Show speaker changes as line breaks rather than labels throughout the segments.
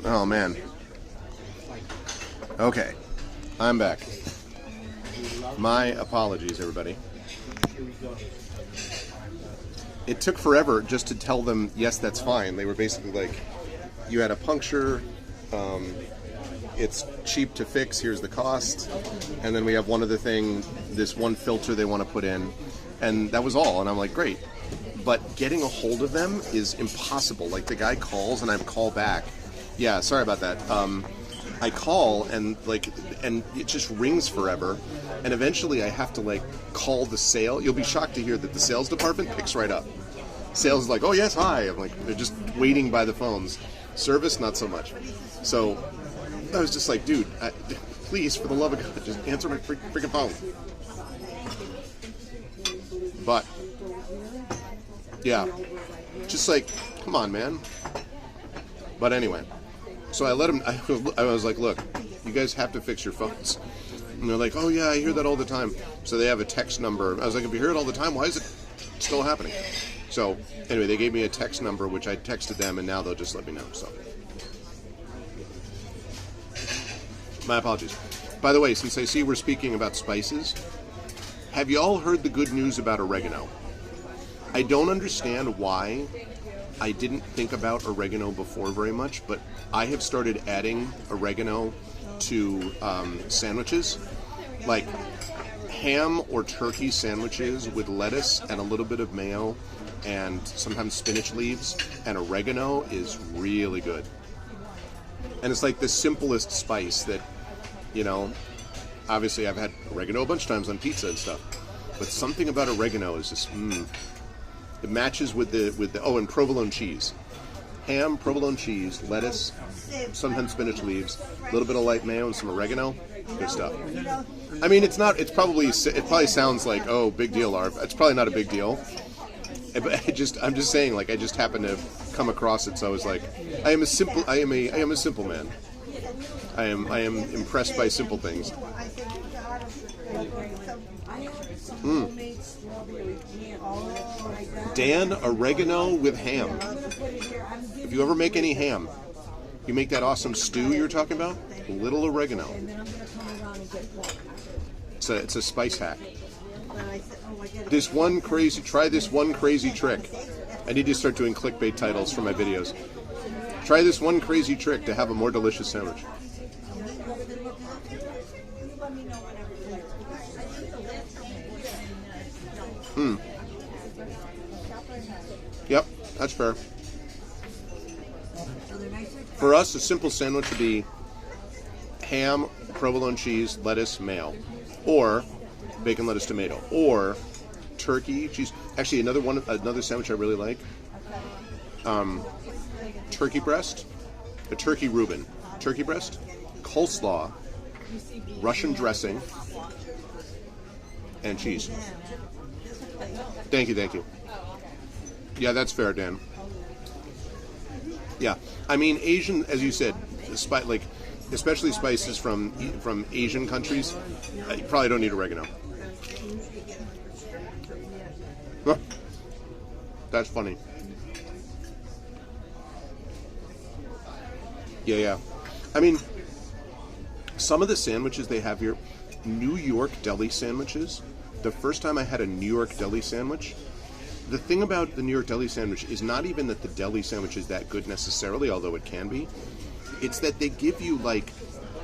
Oh, man. Okay. I'm back. My apologies, everybody. It took forever just to tell them, yes, that's fine. They were basically like, you had a puncture, it's cheap to fix, here's the cost, and then we have one other thing, this one filter they want to put in, and that was all. And I'm like, great. But getting a hold of them is impossible. Like, the guy calls and I call back. Yeah, sorry about that. I call and it just rings forever, and eventually I have to call the sale. You'll be shocked to hear that the sales department picks right up. Sales is like, oh yes, hi. I'm like, they're just waiting by the phones. Service, not so much. So I was just like, dude, please, for the love of God, just answer my freaking phone. But yeah, just come on, man. But anyway. So I let him, I was like, look, you guys have to fix your phones. And they're like, oh yeah, I hear that all the time. So they have a text number. I was like, if you hear it all the time, why is it still happening? So anyway, they gave me a text number, which I texted them, and now they'll just let me know. So my apologies. By the way, since I see we're speaking about spices, have you all heard the good news about oregano? I don't understand why I didn't think about oregano before very much, but I have started adding oregano to sandwiches, like ham or turkey sandwiches with lettuce and a little bit of mayo and sometimes spinach leaves, and oregano is really good. And it's like the simplest spice that, obviously I've had oregano a bunch of times on pizza and stuff, but something about oregano is just, It matches with the and provolone cheese. Ham, provolone cheese, lettuce, sometimes spinach leaves, a little bit of light mayo and some oregano. Good stuff. I mean, it probably sounds like, oh, big deal, Arv. It's probably not a big deal. But I'm just saying, I just happened to come across it, so I was like, I am a simple man. I am impressed by simple things. Dan, oregano with ham. If you ever make any ham, you make that awesome stew you were talking about, a little oregano. It's a spice hack. Try this one crazy trick. I need to start doing clickbait titles for my videos. Try this one crazy trick to have a more delicious sandwich. Yep, that's fair. For us, a simple sandwich would be ham, provolone cheese, lettuce, mayo, or bacon, lettuce, tomato, or turkey, cheese. Actually, another sandwich I really like. Turkey breast, a turkey Reuben, turkey breast, coleslaw, Russian dressing, and cheese. Thank you. Yeah, that's fair, Dan. Yeah, I mean, Asian, as you said, especially spices from Asian countries, you probably don't need oregano. That's funny. Yeah. I mean, some of the sandwiches they have here, New York deli sandwiches. The first time I had a New York deli sandwich, the thing about the New York deli sandwich is not even that the deli sandwich is that good necessarily, although it can be. It's that they give you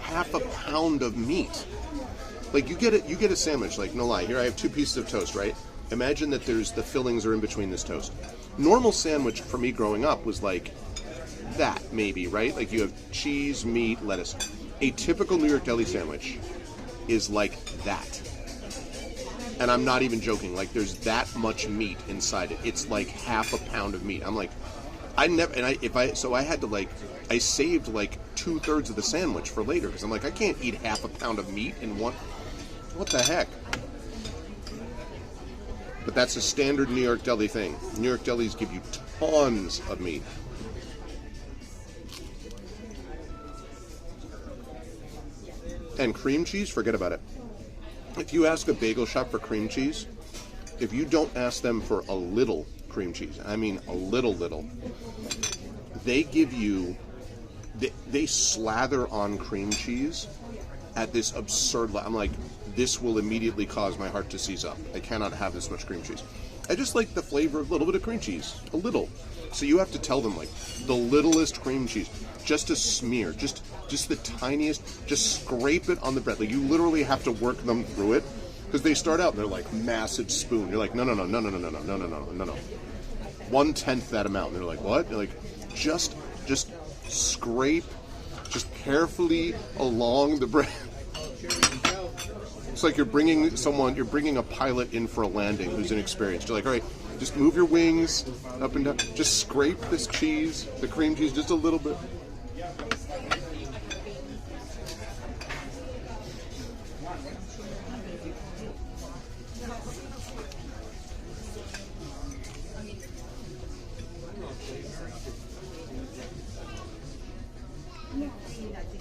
half a pound of meat. You get a sandwich, no lie. Here I have 2 pieces of toast, right? Imagine that the fillings are in between this toast. Normal sandwich for me growing up was that, maybe, right? You have cheese, meat, lettuce. A typical New York deli sandwich is like that. And I'm not even joking. There's that much meat inside it. It's half a pound of meat. I'm like, I had to I saved 2/3 of the sandwich for later because I'm like, I can't eat half a pound of meat in one. What the heck? But that's a standard New York deli thing. New York delis give you tons of meat. And cream cheese, forget about it. If you ask a bagel shop for cream cheese, if you don't ask them for a little cream cheese, I mean a little, they give you, they slather on cream cheese at this absurd level. I'm like, this will immediately cause my heart to seize up. I cannot have this much cream cheese. I just like the flavor of a little bit of cream cheese. A little. So you have to tell them, like, the littlest cream cheese. Just a smear. Just the tiniest. Just scrape it on the bread. Like, you literally have to work them through it. Because they start out and they're like, massive spoon. You're like, no. 1/10 that amount. And they're like, what? You're like, just scrape, just carefully along the bread. It's like you're bringing a pilot in for a landing who's inexperienced. You're like, all right, just move your wings up and down. Just scrape this cheese, the cream cheese, just a little bit.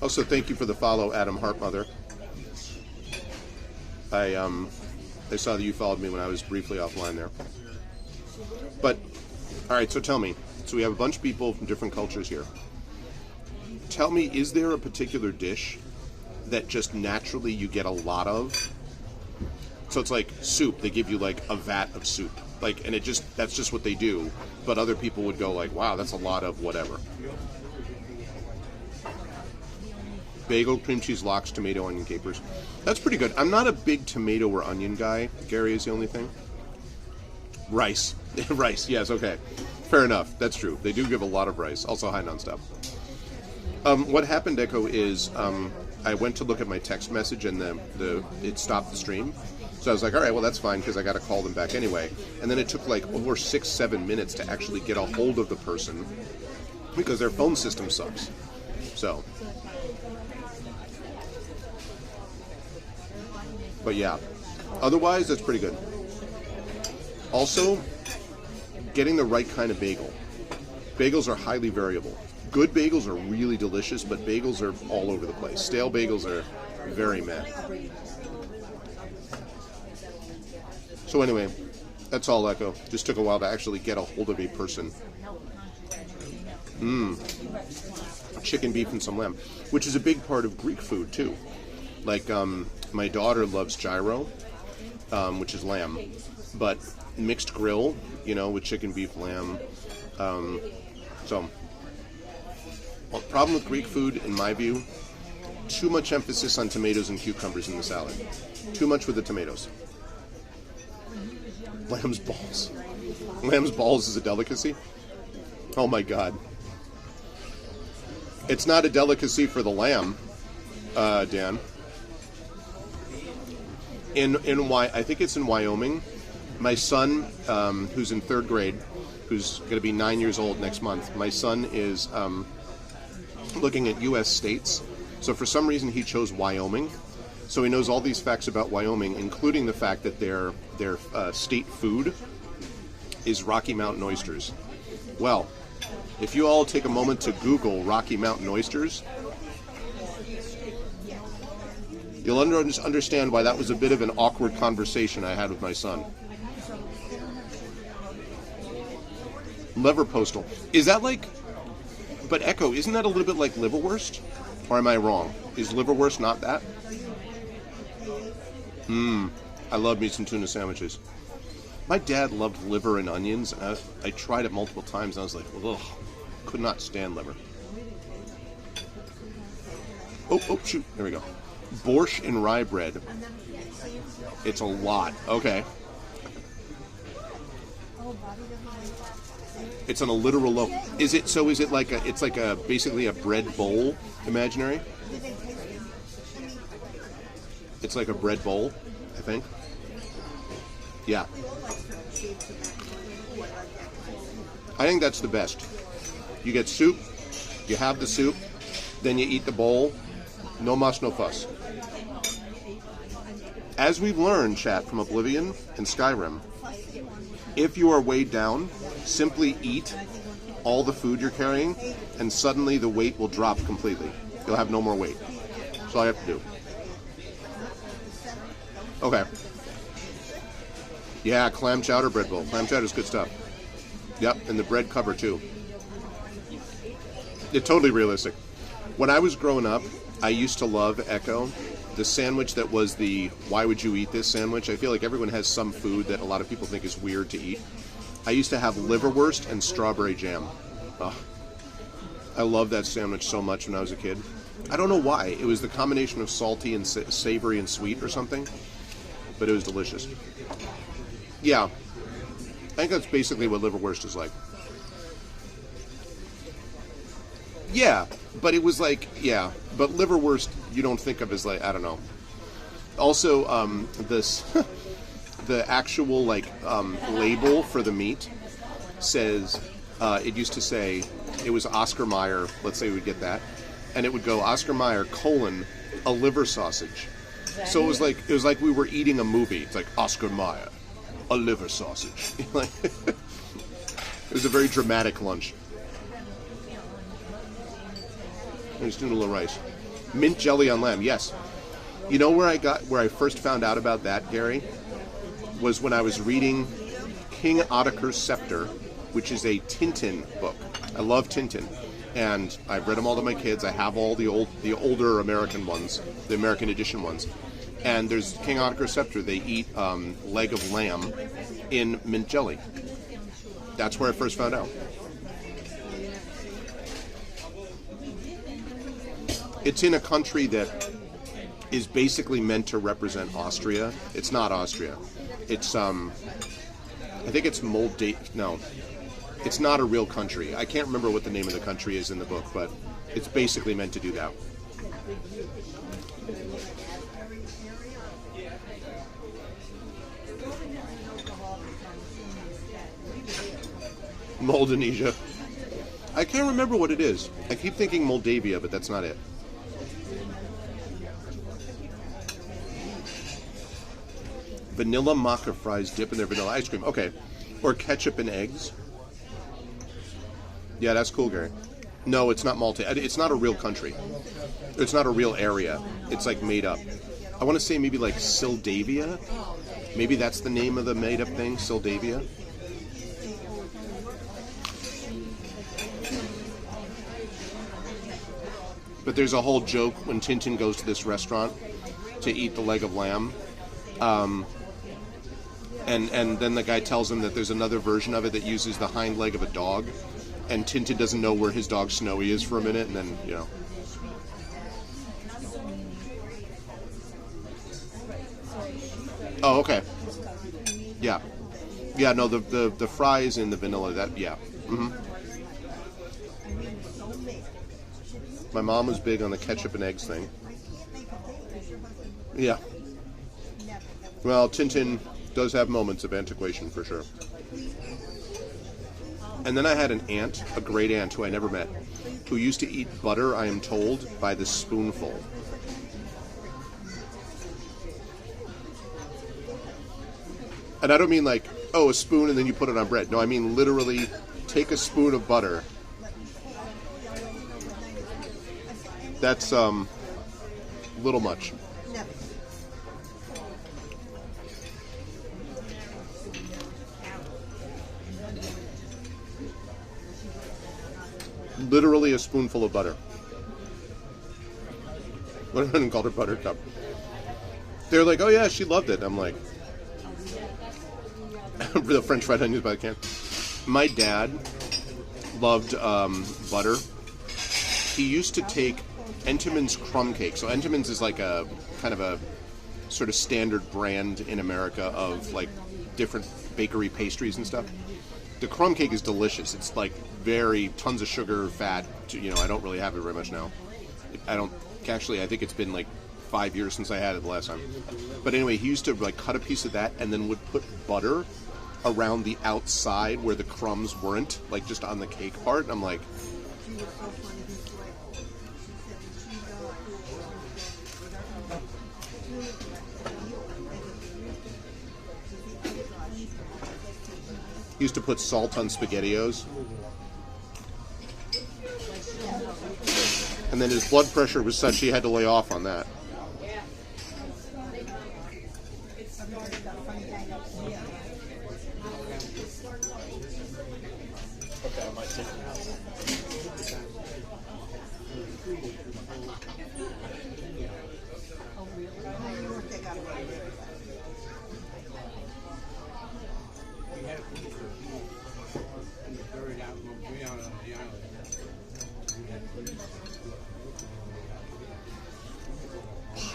Also, thank you for the follow, Adam Hartmother. I saw that you followed me when I was briefly offline there. But, all right, so tell me. So we have a bunch of people from different cultures here. Tell me, is there a particular dish that just naturally you get a lot of? So it's like soup. They give you like a vat of soup. Like, and that's just what they do. But other people would go like, wow, that's a lot of whatever. Bagel, cream cheese, lox, tomato, onion, capers. That's pretty good. I'm not a big tomato or onion guy. Gary is the only thing. Rice. Rice, yes, okay. Fair enough. That's true. They do give a lot of rice. Also high nonstop. What happened, Echo, is I went to look at my text message and it stopped the stream. So I was like, all right, well, that's fine because I got to call them back anyway. And then it took like over 6-7 minutes to actually get a hold of the person because their phone system sucks. So... But yeah, otherwise that's pretty good. Also, getting the right kind of bagel. Bagels are highly variable. Good bagels are really delicious, but bagels are all over the place. Stale bagels are very meh. So anyway, that's all, Echo. Just took a while to actually get a hold of a person. Chicken, beef, and some lamb, which is a big part of Greek food too. Like, my daughter loves gyro, which is lamb, but mixed grill, with chicken, beef, lamb. So, well, problem with Greek food, in my view, too much emphasis on tomatoes and cucumbers in the salad. Too much with the tomatoes. Lamb's balls. Lamb's balls is a delicacy? Oh my God. It's not a delicacy for the lamb, Dan. I think it's in Wyoming. My son, who's in 3rd grade, who's going to be 9 years old next month, my son is looking at U.S. states. So for some reason he chose Wyoming. So he knows all these facts about Wyoming, including the fact that their state food is Rocky Mountain oysters. Well, if you all take a moment to Google Rocky Mountain oysters, you'll understand why that was a bit of an awkward conversation I had with my son. Leverpostal. Is that like... But Echo, isn't that a little bit like liverwurst? Or am I wrong? Is liverwurst not that? I love me some tuna sandwiches. My dad loved liver and onions. And I tried it multiple times and I was like, ugh. Could not stand liver. Oh, shoot. There we go. Borscht and rye bread. It's a lot. Okay. It's on a literal loaf. Is it like it's like basically a bread bowl, imaginary? It's like a bread bowl, I think. Yeah. I think that's the best. You get soup, you have the soup, then you eat the bowl. No muss, no fuss. As we've learned, chat, from Oblivion and Skyrim, if you are weighed down, simply eat all the food you're carrying, and suddenly the weight will drop completely. You'll have no more weight. That's all you have to do. Okay. Yeah, clam chowder bread bowl. Clam chowder is good stuff. Yep, and the bread cover too. It's totally realistic. When I was growing up, I used to love Echo, the sandwich that was the "Why would you eat this?" sandwich. I feel like everyone has some food that a lot of people think is weird to eat. I used to have liverwurst and strawberry jam. Oh, I loved that sandwich so much when I was a kid. I don't know why. It was the combination of salty and savory and sweet or something, but it was delicious. Yeah, I think that's basically what liverwurst is like. Yeah, but it was like, yeah, but liverwurst you don't think of as like, I don't know. Also, this the actual like label for the meat says it used to say it was Oscar Mayer. Let's say we get that, and it would go Oscar Mayer : a liver sausage. So it was like we were eating a movie. It's like Oscar Mayer, a liver sausage. Like it was a very dramatic lunch. There's noodle rice. Mint jelly on lamb, yes. You know where I first found out about that, Gary? Was when I was reading King Ottokar's Scepter, which is a Tintin book. I love Tintin. And I've read them all to my kids. I have all the older American ones, the American edition ones. And there's King Ottokar's Scepter. They eat leg of lamb in mint jelly. That's where I first found out. It's in a country that is basically meant to represent Austria. It's not Austria. It's I think it's Moldavia. No, it's not a real country. I can't remember what the name of the country is in the book, but it's basically meant to do that. Moldanesia. I can't remember what it is. I keep thinking Moldavia, but that's not it. Vanilla maca fries dip in their vanilla ice cream. Okay. Or ketchup and eggs. Yeah, that's cool, Gary. No, it's not Malta. It's not a real country. It's not a real area. It's like made up. I want to say maybe like Sildavia. Maybe that's the name of the made up thing, Sildavia. But there's a whole joke when Tintin goes to this restaurant to eat the leg of lamb. And then the guy tells him that there's another version of it that uses the hind leg of a dog. And Tintin doesn't know where his dog Snowy is for a minute, and then, you know. Oh, okay. Yeah. Yeah, no, the fries and the vanilla, that, yeah. Mm-hmm. My mom was big on the ketchup and eggs thing. Yeah. Well, Tintin does have moments of antiquation, for sure. And then I had an aunt, a great aunt who I never met, who used to eat butter, I am told, by the spoonful. And I don't mean like, oh, a spoon and then you put it on bread. No, I mean literally take a spoon of butter. That's a little much. Literally a spoonful of butter. What if I called her buttercup? They're like, oh yeah, she loved it. I'm like, the French fried onions by the can. My dad loved butter. He used to take Entenmann's crumb cake. So Entenmann's is like a kind of a sort of standard brand in America of like different bakery pastries and stuff. The crumb cake is delicious. It's like very tons of sugar, fat. You know, I don't really have it very much now. I think it's been like 5 years since I had it the last time. But anyway, he used to like cut a piece of that and then would put butter around the outside where the crumbs weren't, like just on the cake part. And I'm like, he used to put salt on SpaghettiOs. And then his blood pressure was such he had to lay off on that.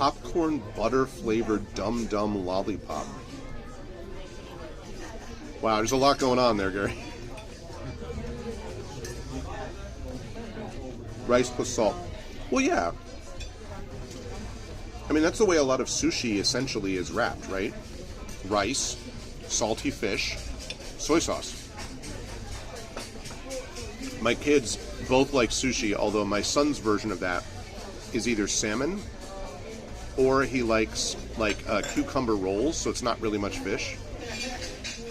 popcorn butter flavored Dum Dum lollipop. Wow, there's a lot going on there, Gary. Rice plus salt. Well, yeah. I mean, that's the way a lot of sushi essentially is wrapped, right? Rice, salty fish, soy sauce. My kids both like sushi, although my son's version of that is either salmon or he likes like cucumber rolls, so it's not really much fish.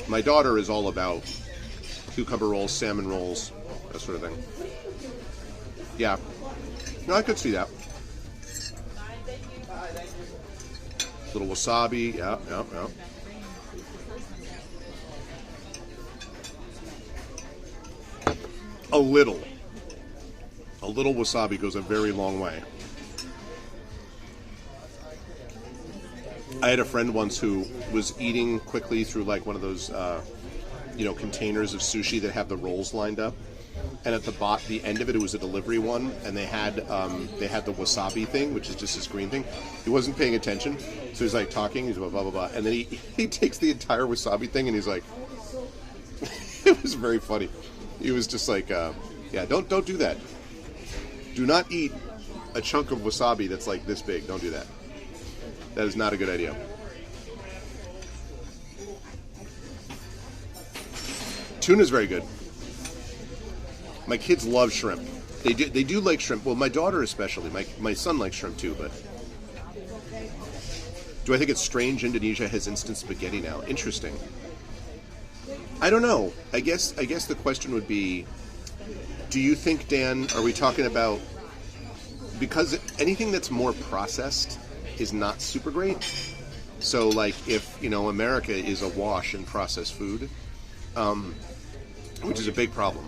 My daughter is all about cucumber rolls, salmon rolls, that sort of thing. Yeah. No, I could see that. Little wasabi, yeah. A little wasabi goes a very long way. I had a friend once who was eating quickly through like one of those, containers of sushi that have the rolls lined up, and at the end of it, it was a delivery one, and they had the wasabi thing, which is just this green thing. He wasn't paying attention, so he's like talking, he's blah blah blah, and then he takes the entire wasabi thing, and he's like, it was very funny. He was just like, yeah, don't do that. Do not eat a chunk of wasabi that's like this big. Don't do that. That is not a good idea. Tuna's very good. My kids love shrimp. They do like shrimp. Well, my daughter especially. My son likes shrimp too, but do I think it's strange Indonesia has instant spaghetti now? Interesting. I don't know. I guess the question would be, do you think, Dan, are we talking about, because anything that's more processed is not super great. So like if, America is awash in processed food, which is a big problem.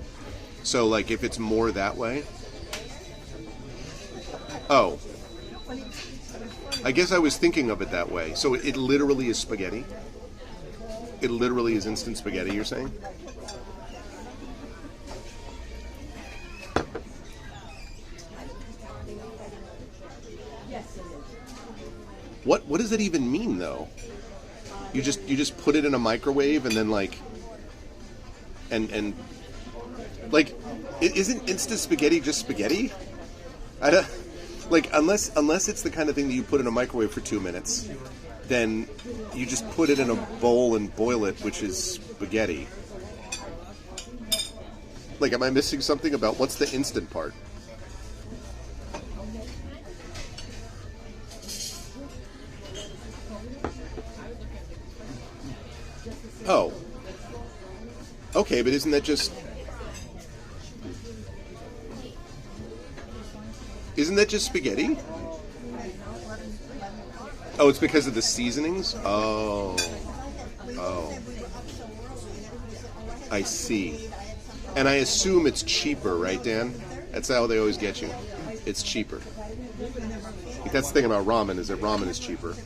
So like if it's more that way. Oh. I guess I was thinking of it that way. So it literally is spaghetti. It literally is instant spaghetti, you're saying? What does that even mean, though? You just put it in a microwave and then like, and like, isn't instant spaghetti just spaghetti? I don't, like, unless it's the kind of thing that you put in a microwave for 2 minutes, then you just put it in a bowl and boil it, which is spaghetti. Like, am I missing something about what's the instant part? Oh. Okay, but isn't that just spaghetti? Oh, it's because of the seasonings? Oh. I see. And I assume it's cheaper, right, Dan? That's how they always get you. It's cheaper. Like, that's the thing about ramen, is that ramen is cheaper.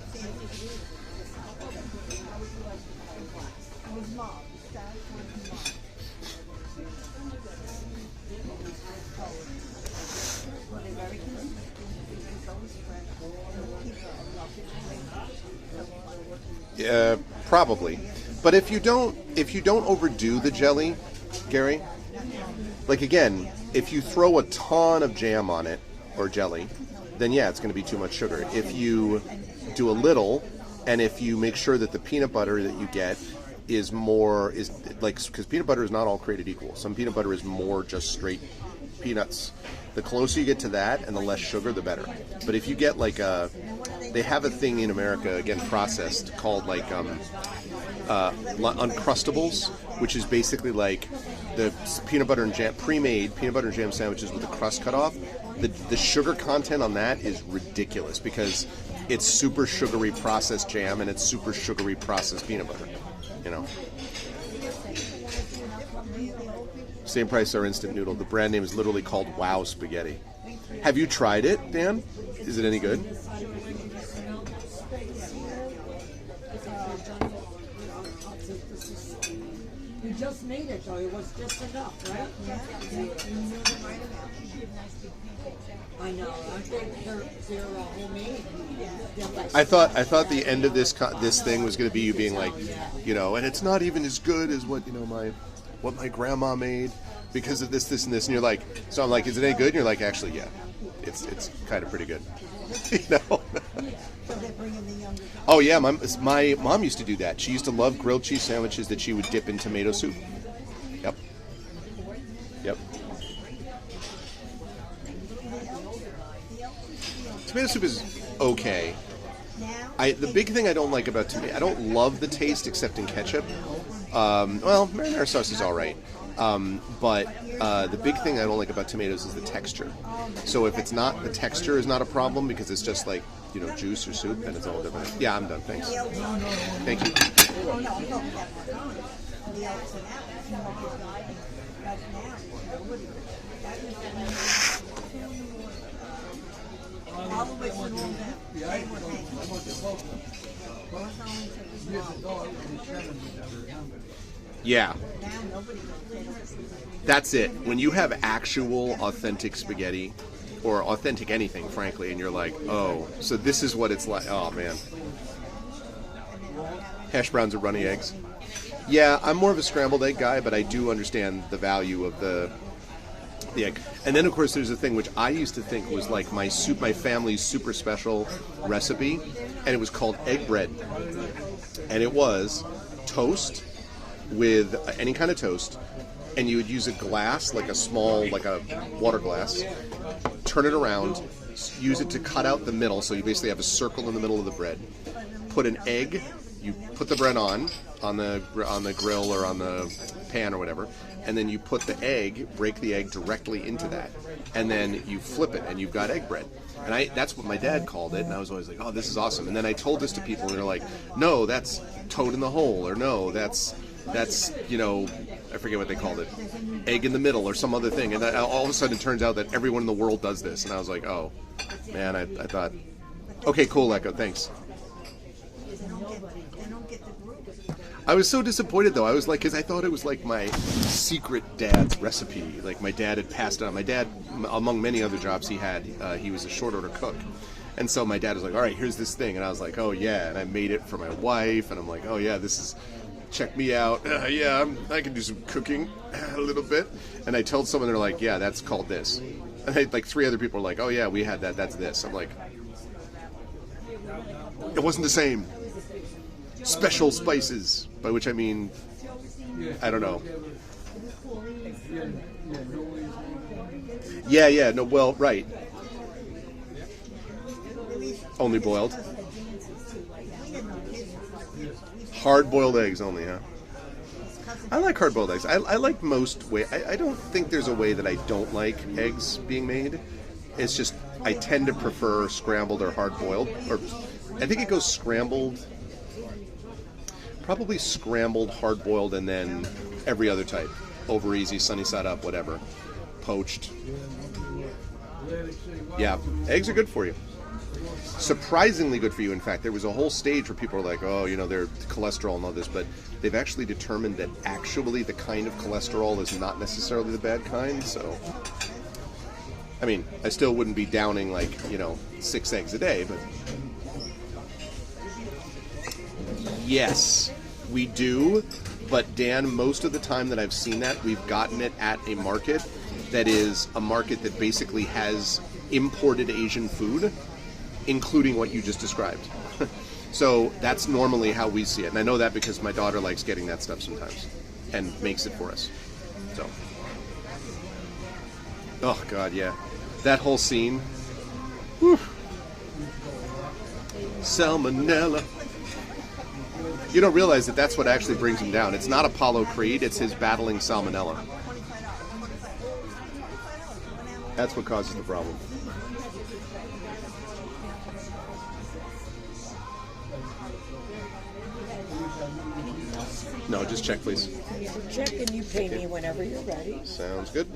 Probably. But if you don't overdo the jelly, Gary, like again, if you throw a ton of jam on it or jelly, then yeah, it's going to be too much sugar. If you do a little, and if you make sure that the peanut butter that you get is like, because peanut butter is not all created equal. Some peanut butter is more just straight peanuts. The closer you get to that and the less sugar, the better. But if you get like they have a thing in America, again, processed, called like Uncrustables, which is basically like the peanut butter and jam, pre-made peanut butter and jam sandwiches with the crust cut off. The sugar content on that is ridiculous because it's super sugary processed jam and it's super sugary processed peanut butter. Same price as our instant noodle. The brand name is literally called Wow Spaghetti. Have you tried it, Dan? Is it any good?
You just made it, though. It was just enough, right? Yeah. I know. I think they're homemade.
I thought the end of this thing was going to be you being like, and it's not even as good as what my grandma made because of this, and this, and you're like, so I'm like, is it any good? And you're like, actually, yeah, it's kind of pretty good, Oh yeah, my mom used to do that. She used to love grilled cheese sandwiches that she would dip in tomato soup. Yep. Tomato soup is okay. The big thing I don't like about tomato, I don't love the taste except in ketchup. Marinara sauce is all right. But the big thing I don't like about tomatoes is the texture. So if it's not, the texture is not a problem because it's just like, juice or soup, and it's all different. Yeah, I'm done. Thanks. Thank you. Yeah. That's it. When you have actual authentic spaghetti, or authentic anything, frankly, and you're like, oh, so this is what it's like. Oh, man. Hash browns or runny eggs. Yeah, I'm more of a scrambled egg guy, but I do understand the value of the egg. And then, of course, there's a thing which I used to think was like my family's super special recipe, and it was called egg bread. And it was toast with any kind of toast, and you would use a glass, like a water glass, turn it around, use it to cut out the middle, so you basically have a circle in the middle of the bread. Put an egg, you put the bread on the grill or on the pan or whatever, and then you put the egg, break the egg directly into that, and then you flip it, and you've got egg bread. And that's what my dad called it, and I was always like, oh, this is awesome. And then I told this to people, and they're like, no, that's toad in the hole, or no, that's I forget what they called it, egg in the middle or some other thing. And all of a sudden it turns out that everyone in the world does this. And I was like, oh, man, I thought, okay, cool, Echo, thanks. I was so disappointed, though. I was like, because I thought it was like my secret dad's recipe. Like my dad had passed it on. My dad, among many other jobs he had, he was a short order cook. And so my dad was like, all right, here's this thing. And I was like, oh, yeah. And I made it for my wife. And I'm like, oh, yeah, this is... check me out. Yeah, I can do some cooking a little bit. And I told someone, they're like, yeah, that's called this. And like 3 other people were like, oh yeah, we had that, that's this. I'm like, it wasn't the same. Special spices, by which I mean, I don't know. Yeah, no, well, right. Only boiled. Hard-boiled eggs only, huh? I like hard-boiled eggs. I like most way. I don't think there's a way that I don't like eggs being made. It's just I tend to prefer scrambled or hard-boiled. Or I think it goes scrambled, probably scrambled, hard-boiled, and then every other type. Over easy, sunny side up, whatever. Poached. Yeah, eggs are good for you. Surprisingly good for you, in fact. There was a whole stage where people were like, oh, they're cholesterol and all this, but they've actually determined that actually the kind of cholesterol is not necessarily the bad kind, so... I mean, I still wouldn't be downing, 6 eggs a day, but... Yes, we do, but Dan, most of the time that I've seen that, we've gotten it at a market that is a market that basically has imported Asian food, including what you just described. So that's normally how we see it. And I know that because my daughter likes getting that stuff sometimes and makes it for us. So. Oh, God, yeah. That whole scene. Whew. Salmonella. You don't realize that that's what actually brings him down. It's not Apollo Creed, it's his battling salmonella. That's what causes the problem. No, just check, please.
Check and you pay me whenever you're ready.
Sounds good.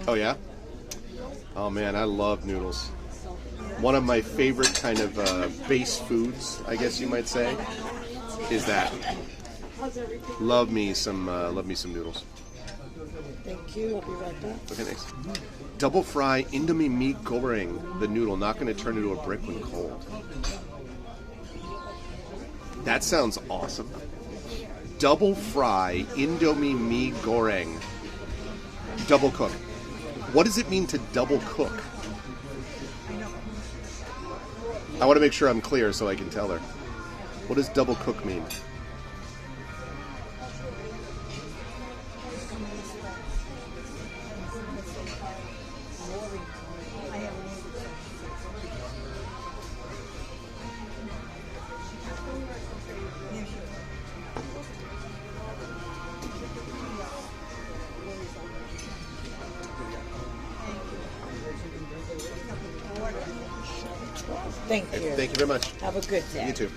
Oh, yeah? Oh, man, I love noodles. One of my favorite kind of base foods, I guess you might say, is that. Love me some noodles.
Thank you. I'll be right back.
Okay, next. Double fry Indomie mee goreng. The noodle, not going to turn into a brick when cold. That sounds awesome. Double fry Indomie mee goreng. Double cook. What does it mean to double cook? I want to make sure I'm clear so I can tell her. What does double cook mean?
Thank you.
Thank you very much.
Have a good day.
You too.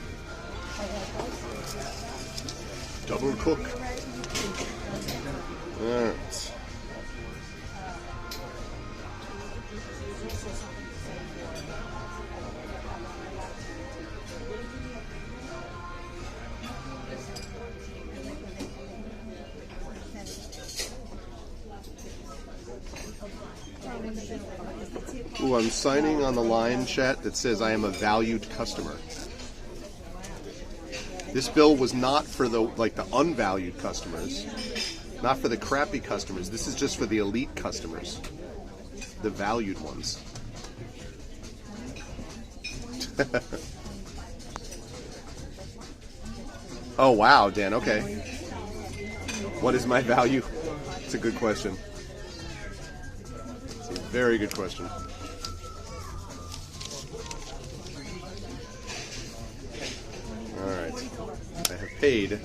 Double cook. Alright. Ooh, I'm signing on the line, chat, that says I am a valued customer. This bill was not for the unvalued customers, not for the crappy customers. This is just for the elite customers, the valued ones. Oh wow, Dan. Okay. What is my value? It's a good question. It's a very good question. Alright. I have paid.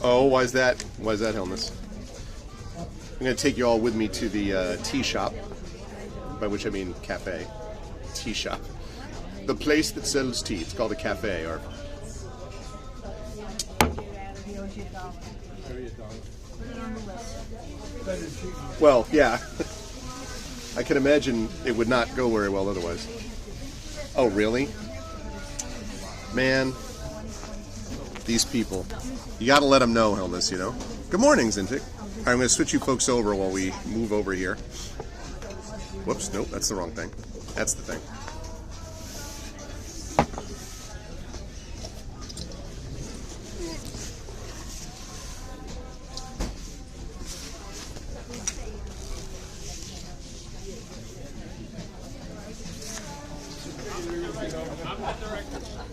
Oh, why is that, Helmus? I'm going to take you all with me to the tea shop, by which I mean cafe. Tea shop. The place that sells tea. It's called a cafe, or... Well, yeah. I can imagine it would not go very well otherwise. Oh, really? Man. These people. You gotta let them know, Helmus, you know? Good morning, Zintic. Alright, I'm gonna switch you folks over while we move over here. Whoops, nope, that's the wrong thing. That's the thing.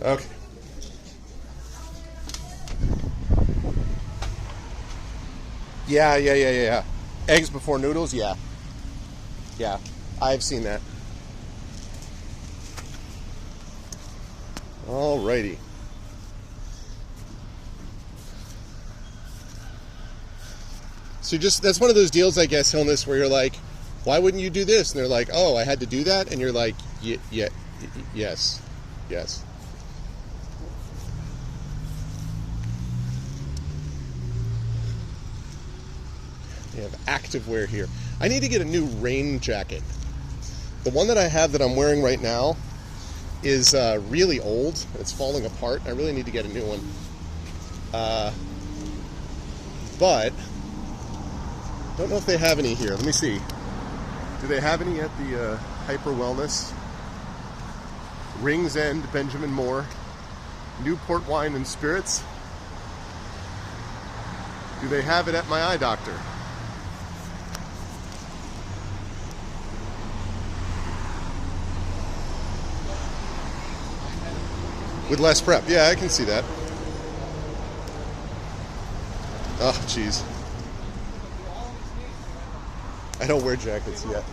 Okay. Yeah. Eggs before noodles? Yeah. Yeah, I've seen that. Alrighty. So that's one of those deals, I guess, Hilness, where you're like, why wouldn't you do this? And they're like, oh, I had to do that? And you're like, yes. We have activewear here. I need to get a new rain jacket. The one that I have that I'm wearing right now is really old. It's falling apart. I really need to get a new one. But don't know if they have any here. Let me see. Do they have any at the Hyper Wellness? Rings End, Benjamin Moore. Newport Wine and Spirits. Do they have it at my eye doctor? With less prep. Yeah, I can see that. Oh, jeez. I don't wear jackets yet.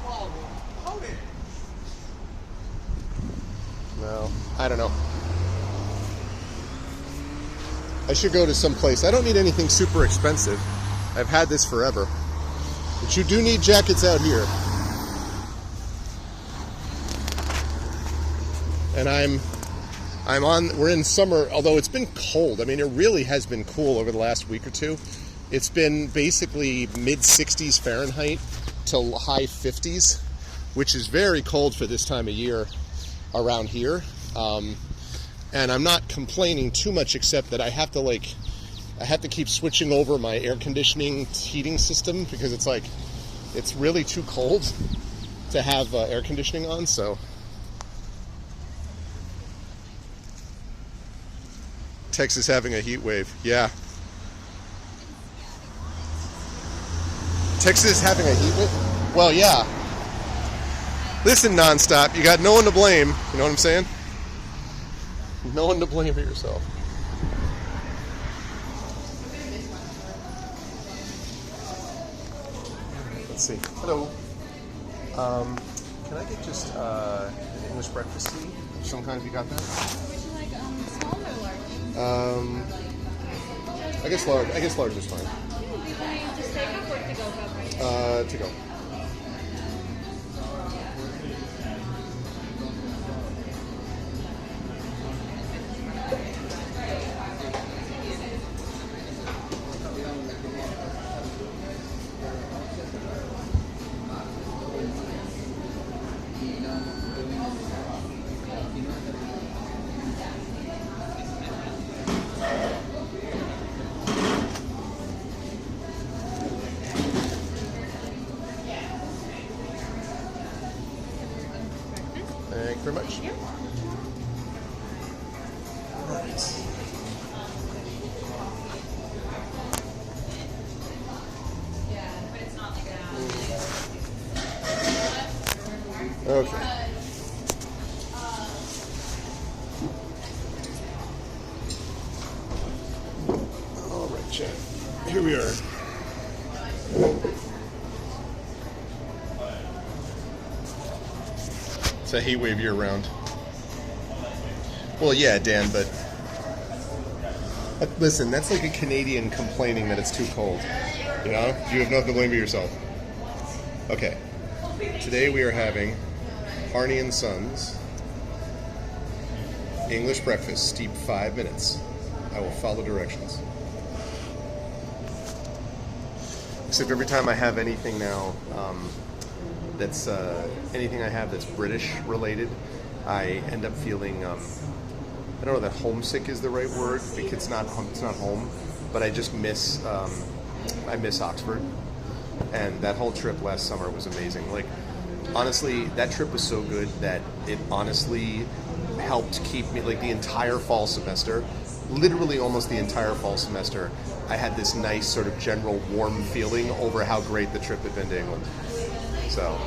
No, I don't know. I should go to some place. I don't need anything super expensive. I've had this forever. But you do need jackets out here. And we're in summer, although it's been cold. I mean, it really has been cool over the last week or two. It's been basically mid-60s Fahrenheit to high 50s, which is very cold for this time of year around here. And I'm not complaining too much, except that I have to keep switching over my air conditioning heating system because it's really too cold to have air conditioning on. So Texas having a heat wave. Yeah. Texas having a heat wave? Well, yeah. Listen, nonstop. You got no one to blame. You know what I'm saying? No one to blame but yourself. Let's see. Hello. Can I get just an English breakfast tea of some kind? Have you got that?
Would you like small or large?
I guess large. I guess large is fine.
Do you want to just take up or to go cup?
To go. Thank you very much.
Yep.
Okay. All right, chat. Here we are. It's a heat wave year round. Well, yeah, Dan, but listen, that's like a Canadian complaining that it's too cold. You know? You have nothing to blame but yourself. Okay. Today we are having Harney and Sons English breakfast, steep 5 minutes. I will follow directions. Except every time I have anything now that's anything I have that's British related, I end up feeling I don't know that homesick is the right word because it's not home, but I just miss I miss Oxford, and that whole trip last summer was amazing. Like honestly, that trip was so good that it honestly helped keep me like the entire fall semester, literally almost the entire fall semester. I had this nice sort of general warm feeling over how great the trip had been to England. So.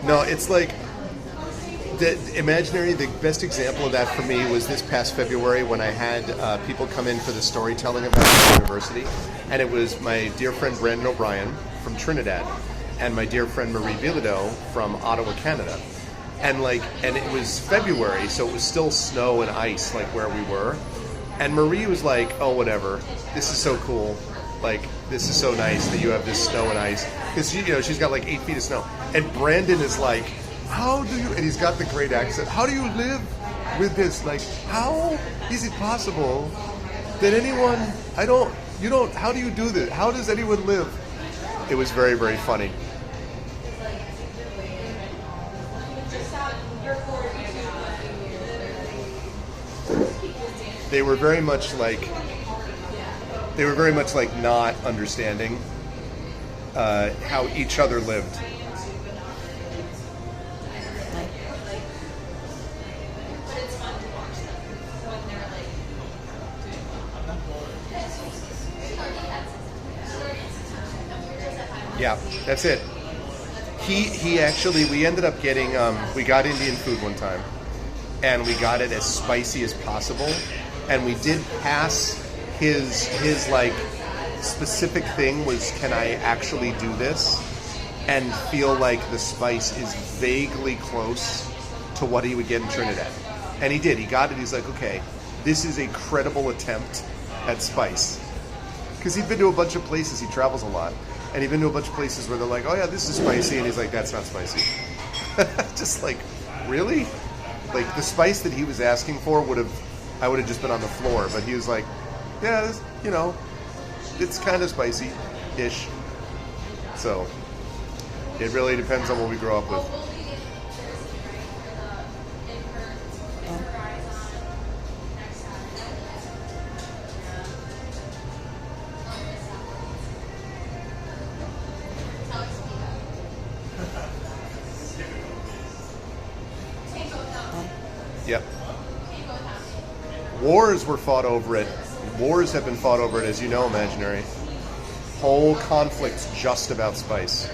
No, it's like the best example of that for me was this past February when I had people come in for the storytelling event at the university, and it was my dear friend Brandon O'Brien from Trinidad and my dear friend Marie Bilodeau from Ottawa, Canada. And it was February, so it was still snow and ice like where we were. And Marie was like, "Oh, whatever. This is so cool. Like, this is so nice that you have this snow and ice." Because she's got like 8 feet of snow. And Brandon is like, "How do you?" And he's got the great accent. "How do you live with this? Like, how is it possible that anyone? How do you do this? How does anyone live?" It was very, very funny. They were very much like not understanding how each other lived. Yeah, that's it. He actually, we ended up getting, we got Indian food one time, and we got it as spicy as possible, and we did pass his like specific thing was, can I actually do this and feel like the spice is vaguely close to what he would get in Trinidad. And he did. He got it. He's like, okay, this is a credible attempt at spice. Because he'd been to a bunch of places. He travels a lot. And he'd been to a bunch of places where they're like, oh yeah, this is spicy. And he's like, that's not spicy. Just like, really? Like the spice that he was asking for I would have just been on the floor. But he was like, yeah, it's kind of spicy-ish. So it really depends on what we grow up with. Yep. Wars have been fought over it, as you know, Imaginary. Whole conflicts just about spice.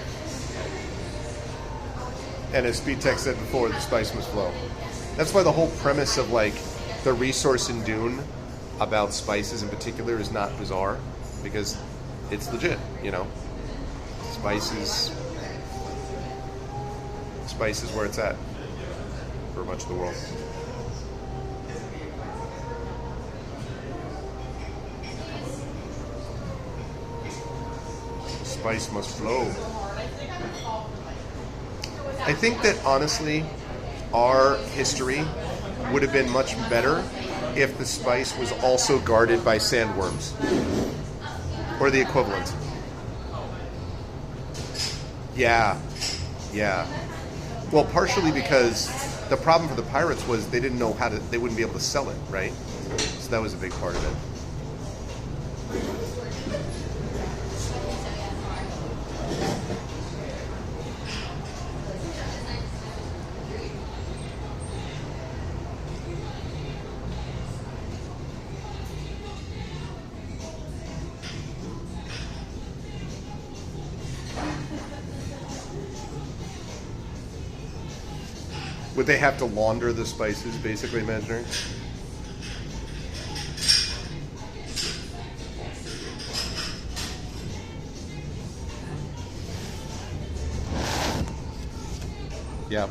And as Speedtech said before, the spice must flow. That's why the whole premise of like the resource in Dune about spices in particular is not bizarre, because it's legit, Spice is where it's at for much of the world. Spice must flow. I think that honestly, our history would have been much better if the spice was also guarded by sandworms, or the equivalent. Yeah. Well, partially because the problem for the pirates was they didn't know they wouldn't be able to sell it, right? So that was a big part of it. Would they have to launder the spices, basically, Imaginary? Yeah.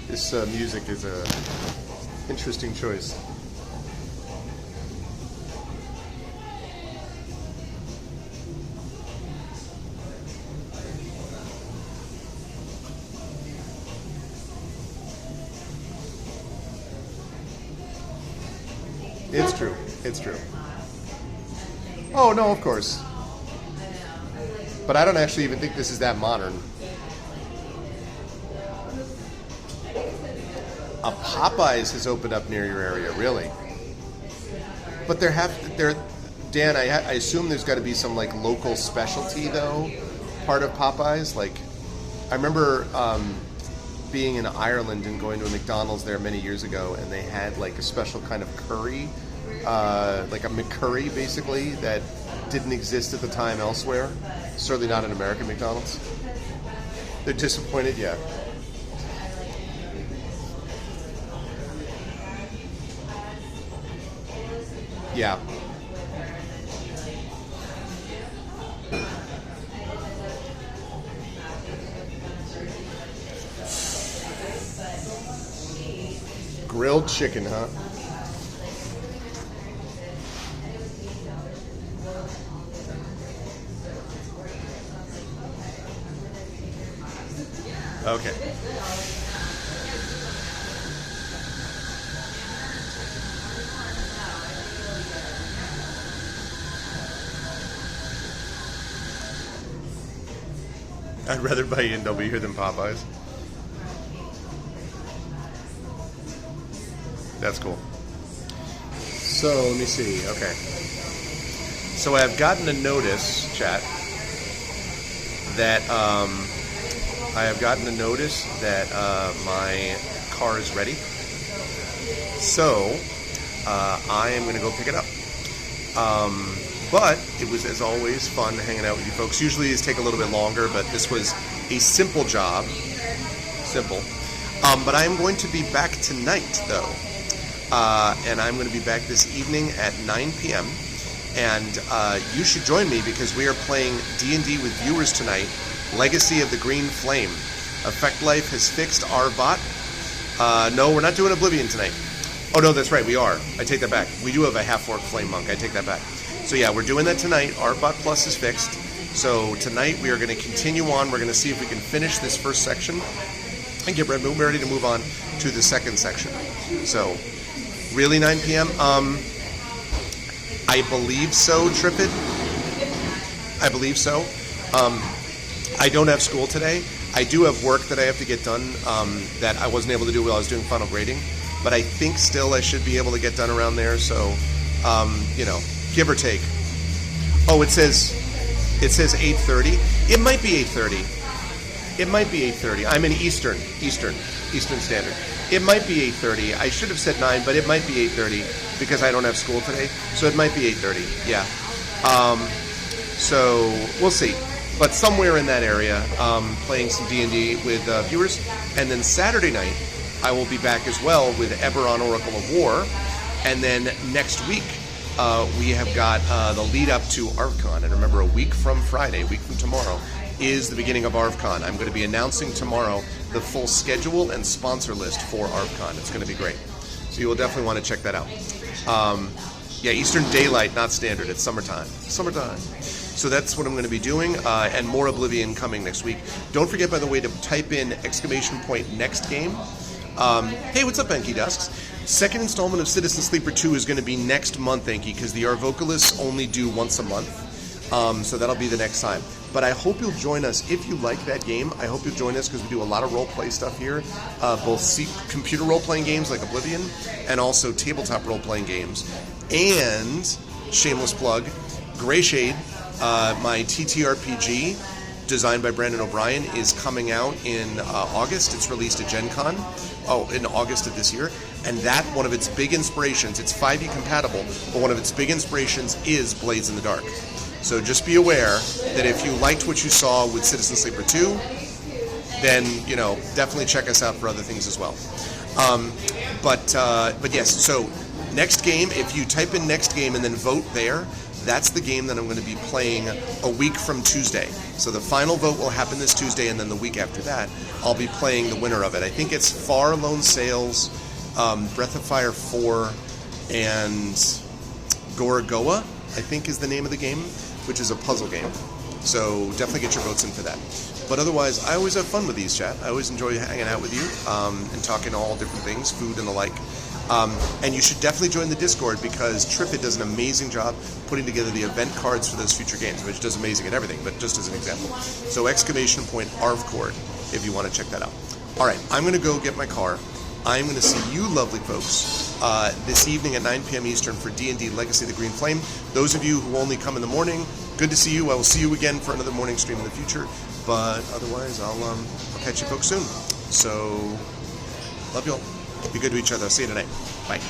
This music is a interesting choice. It's true. Oh, no, of course. But I don't actually even think this is that modern. A Popeyes has opened up near your area, really. But Dan, I assume there's got to be some like local specialty though, part of Popeyes. Like, I remember being in Ireland and going to a McDonald's there many years ago, and they had like a special kind of curry, like a McCurry basically, that didn't exist at the time elsewhere. Certainly not in American McDonald's. They're disappointed, yeah. Yeah. Grilled chicken, huh? Okay. I'd rather buy A&W here than Popeyes. That's cool. So, let me see. Okay. So I've gotten a notice, chat, that my car is ready. So I am going to go pick it up. But it was, as always, fun hanging out with you folks. Usually these take a little bit longer, but this was a simple job. Simple. But I am going to be back tonight, though. And I'm going to be back this evening at 9 p.m. And you should join me because we are playing D&D with viewers tonight, Legacy of the Green Flame. Effect Life has fixed our bot. No, we're not doing Oblivion tonight. Oh, no, that's right, we are. I take that back. We do have a half-orc Flame Monk. I take that back. So yeah, we're doing that tonight. Arbot Plus is fixed, So tonight we are going to continue on. We're going to see if we can finish this first section and get ready to move on to the second section. So, really 9 p.m.? I believe so, Tripid. I believe so. I don't have school today. I do have work that I have to get done that I wasn't able to do while I was doing final grading. But I think still I should be able to get done around there. So, give or take. Oh, it says 8:30. It might be 8:30. It might be 8:30. I'm in Eastern Standard. It might be 8:30. I should have said 9, but it might be 8:30 because I don't have school today. So it might be 8:30. Yeah. So we'll see. But somewhere in that area, playing some D&D with viewers. And then Saturday night, I will be back as well with Eberron Oracle of War. And then next week, we have got the lead up to ArvCon. And remember, a week from Friday, a week from tomorrow, is the beginning of ArvCon. I'm going to be announcing tomorrow the full schedule and sponsor list for ArvCon. It's going to be great. So you will definitely want to check that out. Yeah, Eastern Daylight, not Standard. It's summertime. Summertime. So that's what I'm going to be doing, and more Oblivion coming next week. Don't forget, by the way, to type in ! next game. Hey, what's up, Enki Dusks? Second installment of Citizen Sleeper 2 is going to be next month, Enki, because the Arvocalists only do once a month. So that'll be the next time. But I hope you'll join us if you like that game. I hope you'll join us because we do a lot of role-play stuff here, both computer role-playing games like Oblivion and also tabletop role-playing games. And, shameless plug, Grey Shade, my TTRPG, designed by Brandon O'Brien, is coming out in August. It's released at Gen Con, in August of this year. And that, one of its big inspirations, it's 5e compatible, but one of its big inspirations is Blades in the Dark. So just be aware that if you liked what you saw with Citizen Sleeper 2, then, definitely check us out for other things as well. But yes, so next game, if you type in next game and then vote there, that's the game that I'm going to be playing a week from Tuesday. So the final vote will happen this Tuesday, and then the week after that, I'll be playing the winner of it. I think it's Far Lone Sails, Breath of Fire 4, and Gorogoa, I think is the name of the game, which is a puzzle game. So definitely get your votes in for that. But otherwise, I always have fun with these, chat. I always enjoy hanging out with you and talking all different things, food and the like. And you should definitely join the Discord because Tripit does an amazing job putting together the event cards for those future games, which does amazing at everything, but just as an example. So !ArvCord if you want to check that out. All right, I'm going to go get my car. I'm going to see you lovely folks this evening at 9 p.m. Eastern for D&D Legacy of the Green Flame. Those of you who only come in the morning, good to see you. I will see you again for another morning stream in the future. But otherwise, I'll catch you folks soon. So, love you all. Be good to each other. See you tonight. Bye.